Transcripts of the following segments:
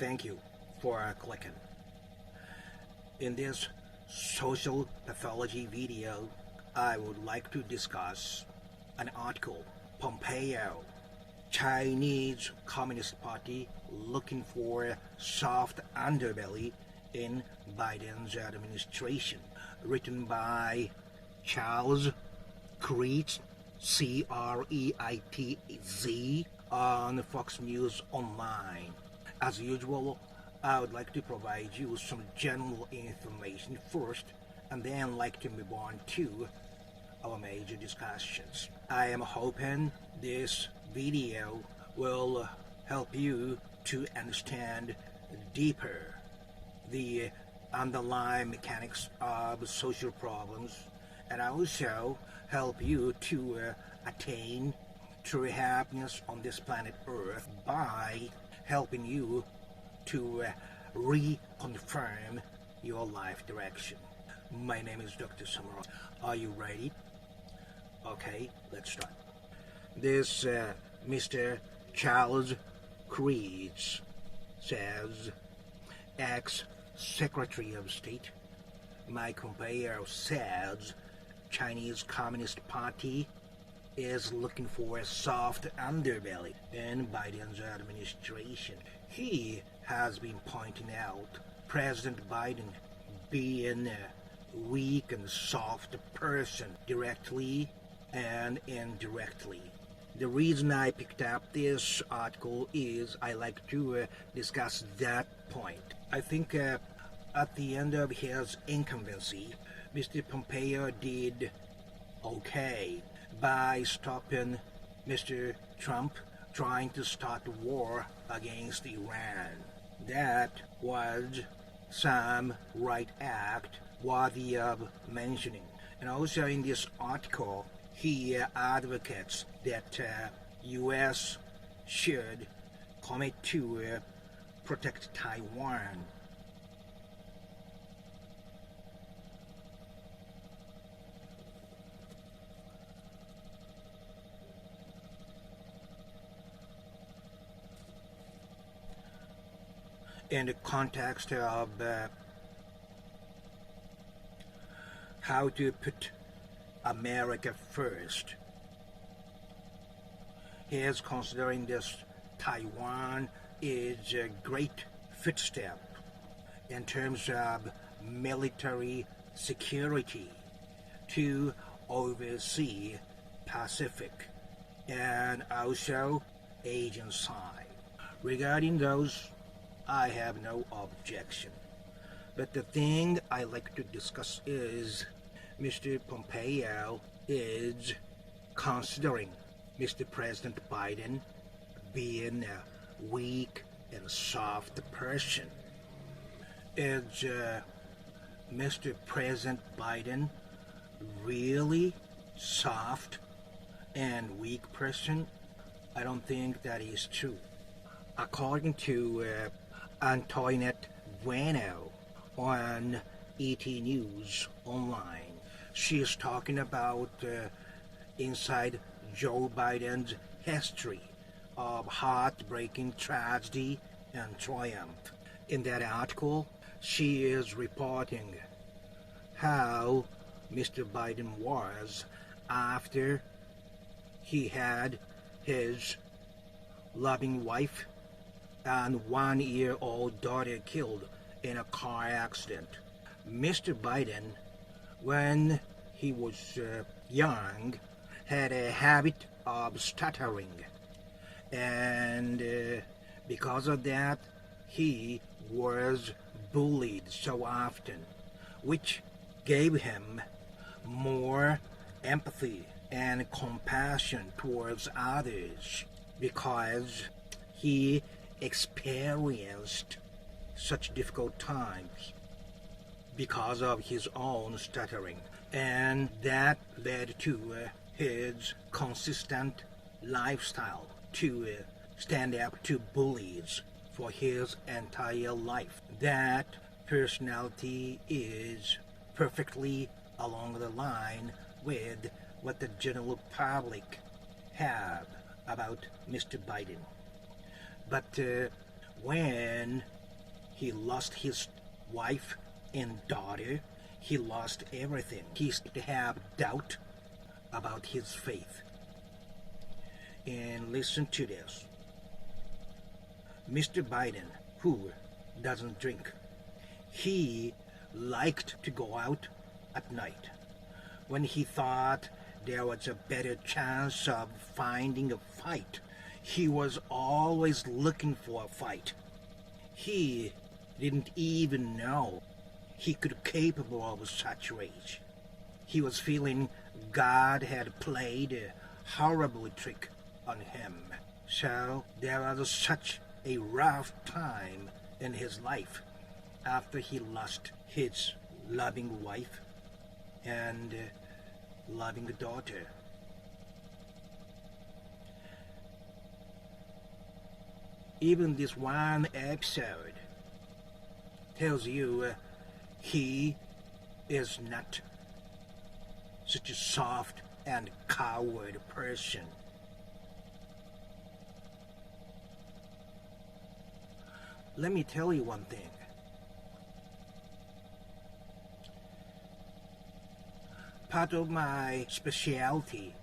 Thank you for clicking. In this social pathology video, I would like to discuss an article, Pompeo, Chinese Communist Party looking for soft underbelly in Biden's administration, written by Charles Creitz, C-R-E-I-T-Z, on Fox News Online. As usual, I would like to provide you some general information first, and then like to move on to our major discussions. I am hoping this video will help you to understand deeper the underlying mechanics of social problems, and also help you to attain true happiness on this planet Earth by helping you to reconfirm your life direction. My name is Dr. Samara. Are you ready? Okay, let's start. This Mr. Charles Creitz says, ex-Secretary of State Mike Pompeo says Chinese Communist Party is looking for a soft underbelly in Biden's administration. He has been pointing out President Biden being a weak and soft person directly and indirectly. The reason I picked up this article is I like to discuss that point. I think at the end of his incumbency, Mr. Pompeo did okay by stopping Mr. Trump trying to start a war against Iran. That was some right act worthy of mentioning. And also in this article, he advocates that U.S. should commit to protect Taiwan. In the context of how to put America first, he is considering this Taiwan is a great footstep in terms of military security to oversee Pacific and also Asian side. Regarding those, I have no objection. But the thing I like to discuss is Mr. Pompeo is considering Mr. President Biden being a weak and soft person. Is Mr. President Biden really soft and weak person? I don't think that is true. According to Antoinette Bueno on ET News Online, she is talking about inside Joe Biden's history of heartbreaking tragedy and triumph. In that article, she is reporting how Mr. Biden was after he had his loving wife and 1-year-old daughter killed in a car accident. Mr. Biden, when he was young, had a habit of stuttering, and because of that, he was bullied so often, which gave him more empathy and compassion towards others, because he experienced such difficult times because of his own stuttering, and that led to his consistent lifestyle to stand up to bullies for his entire life. That personality is perfectly along the line with what the general public have about Mr. Biden. But When he lost his wife and daughter, he lost everything. He started to have doubt about his faith. And listen to this. Mr. Biden, who doesn't drink, he liked to go out at night when he thought there was a better chance of finding a fight. He was always looking for a fight. He didn't even know he could be capable of such rage. He was feeling God had played a horrible trick on him. So there was such a rough time in his life after he lost his loving wife and loving daughter. Even this one episode tells you he is not such a soft and coward person. Let me tell you one thing. Part of my specialty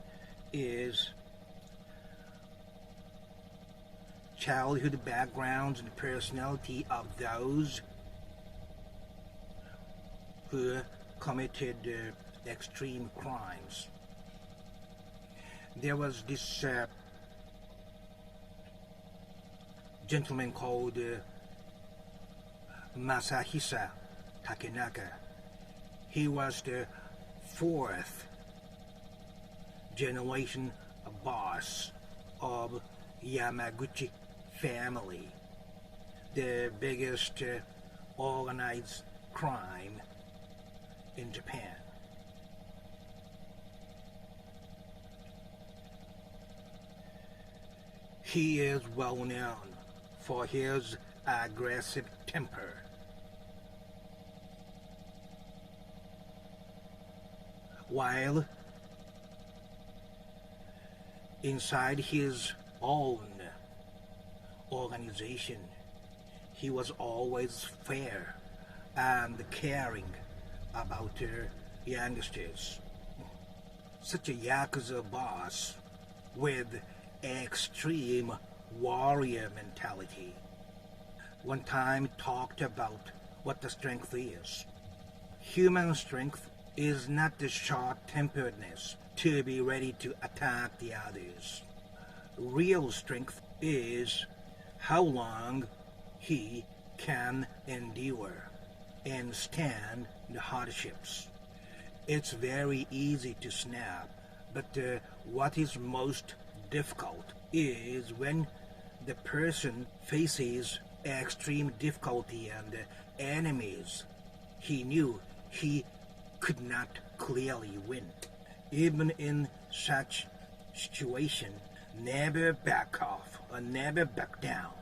is childhood backgrounds and personality of those who committed extreme crimes. There was this gentleman called Masahisa Takenaka. He was the fourth generation boss of Yamaguchi family, the biggest organized crime in Japan. He is well known for his aggressive temper. While inside his own organization, he was always fair and caring about youngsters. Such a Yakuza boss with extreme warrior mentality one time talked about what the strength is. Human strength is not the short-temperedness to be ready to attack the others. Real strength is how long he can endure and stand the hardships. It's very easy to snap, but what is most difficult is when the person faces extreme difficulty and enemies he knew he could not clearly win. Even in such situation, never back off or never back down.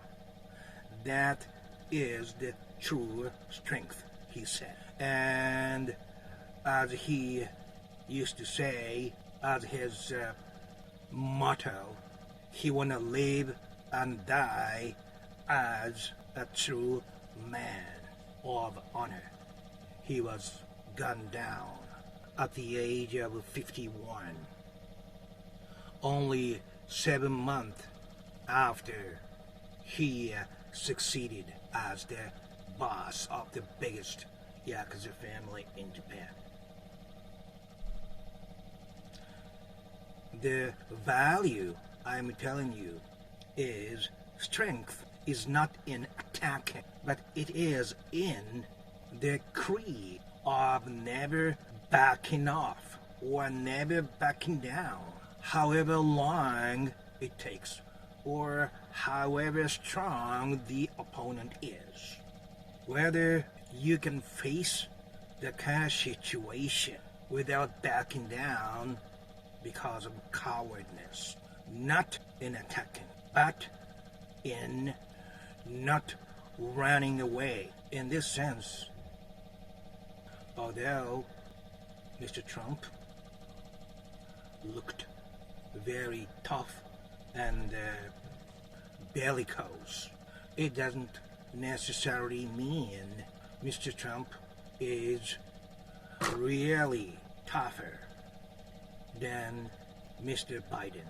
That is the true strength, he said. And as he used to say, as his motto, he wanna live and die as a true man of honor. He was gunned down at the age of 51, only 7 months after he succeeded as the boss of the biggest Yakuza family in Japan. The value I'm telling you is strength is not in attacking, but it is in the creed of never backing off or never backing down, however long it takes or however strong the opponent is. Whether you can face the kind of situation without backing down because of cowardness, not in attacking, but in not running away. In this sense, although Mr. Trump looked very tough and bellicose, it doesn't necessarily mean Mr. Trump is really tougher than Mr. Biden.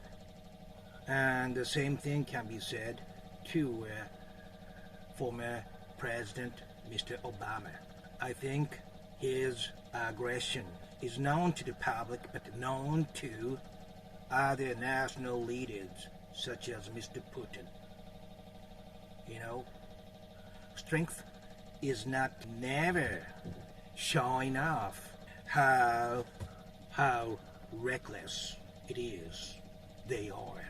And the same thing can be said to former President Mr. Obama. I think his aggression is known to the public, but known to other national leaders such as Mr. Putin. You know, strength is not never showing off how reckless it is they are.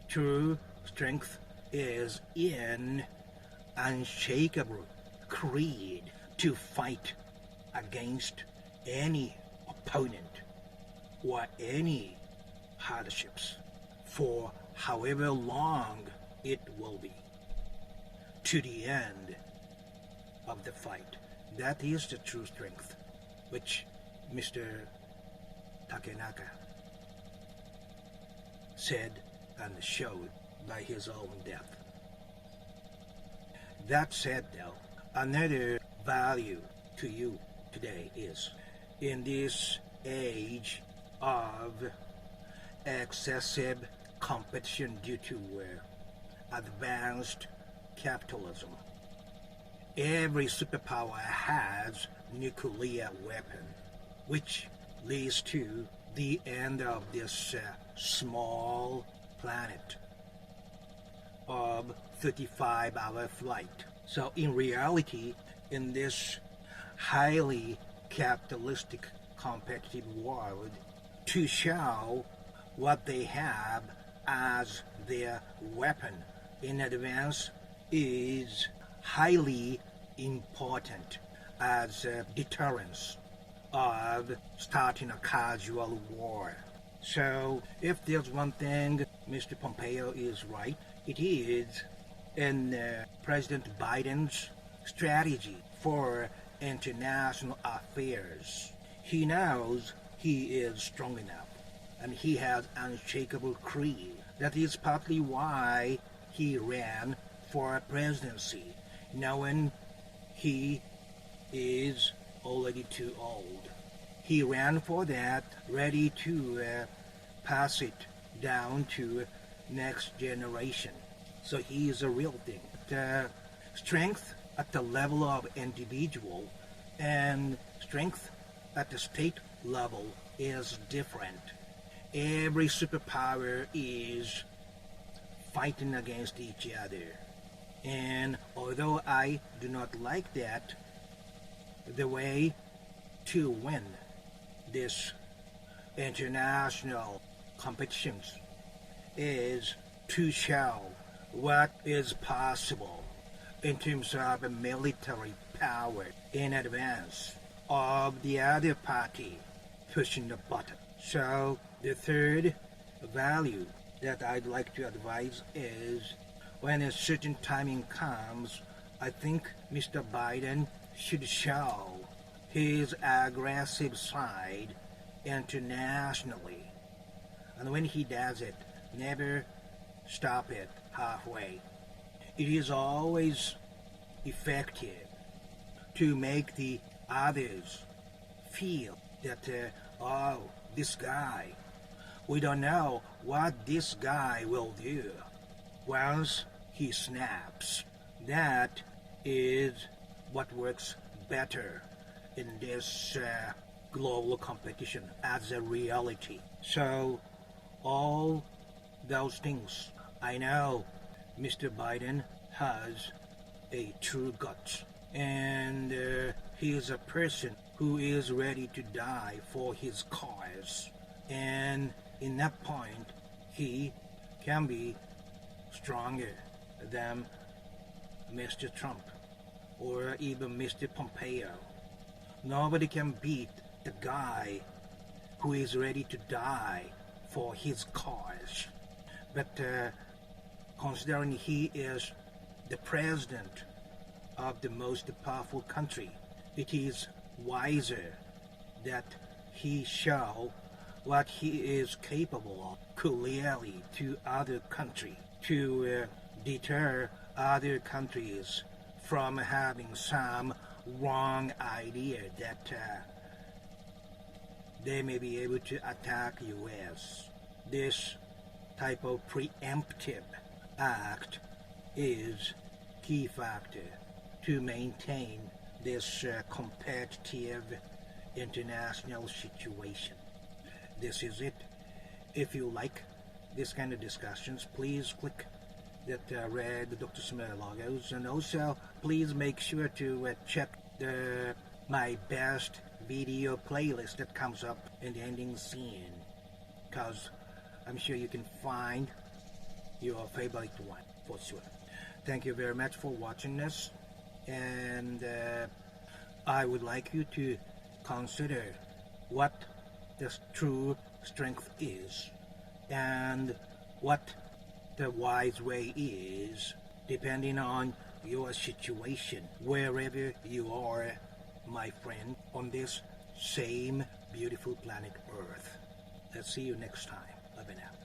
True strength is in unshakable creed to fight against any opponent or any hardships for however long it will be, to the end of the fight. That is the true strength, which Mr. Takenaka said and showed by his own death. That said, though, another value to you today is, in this age of excessive competition due to advanced capitalism, every superpower has nuclear weapon, which leads to the end of this small planet of 35-hour flight. So in reality, in this highly capitalistic competitive world, to show what they have as their weapon in advance is highly important as a deterrence of starting a casual war. So if there's one thing Mr. Pompeo is right, it is in President Biden's strategy for international affairs. He knows he is strong enough, and he has unshakable creed. That is partly why he ran for presidency, knowing he is already too old. He ran for that, ready to pass it down to next generation. So he is a real thing. Strength at the level of individual and strength at the state level is different. Every superpower is fighting against each other. And although I do not like that, the way to win this international competitions is to show what is possible in terms of military power in advance of the other party pushing the button. So the third value that I'd like to advise is, when a certain timing comes, I think Mr. Biden should show his aggressive side internationally. And when he does it, never stop it halfway. It is always effective to make the others feel that, oh, this guy, we don't know what this guy will do once he snaps. That is what works better in this global competition as a reality. So all those things, I know Mr. Biden has a true guts, and he is a person who is ready to die for his cause, and in that point he can be stronger than Mr. Trump or even Mr. Pompeo. Nobody can beat the guy who is ready to die for his cause. But considering he is the president of the most powerful country, it is wiser that he show what he is capable of clearly to other country to deter other countries from having some wrong idea that they may be able to attack US. This type of preemptive act is key factor to maintain this competitive international situation. This is it. If you like this kind of discussions, please click that red Dr. Smith logos, and also please make sure to check my best video playlist that comes up in the ending scene, because I'm sure you can find your favorite one for sure. Thank you very much for watching this, and I would like you to consider what the true strength is and what the wise way is, depending on your situation, wherever you are, my friend, on this same beautiful planet Earth. Let's see you next time. Bye-bye now.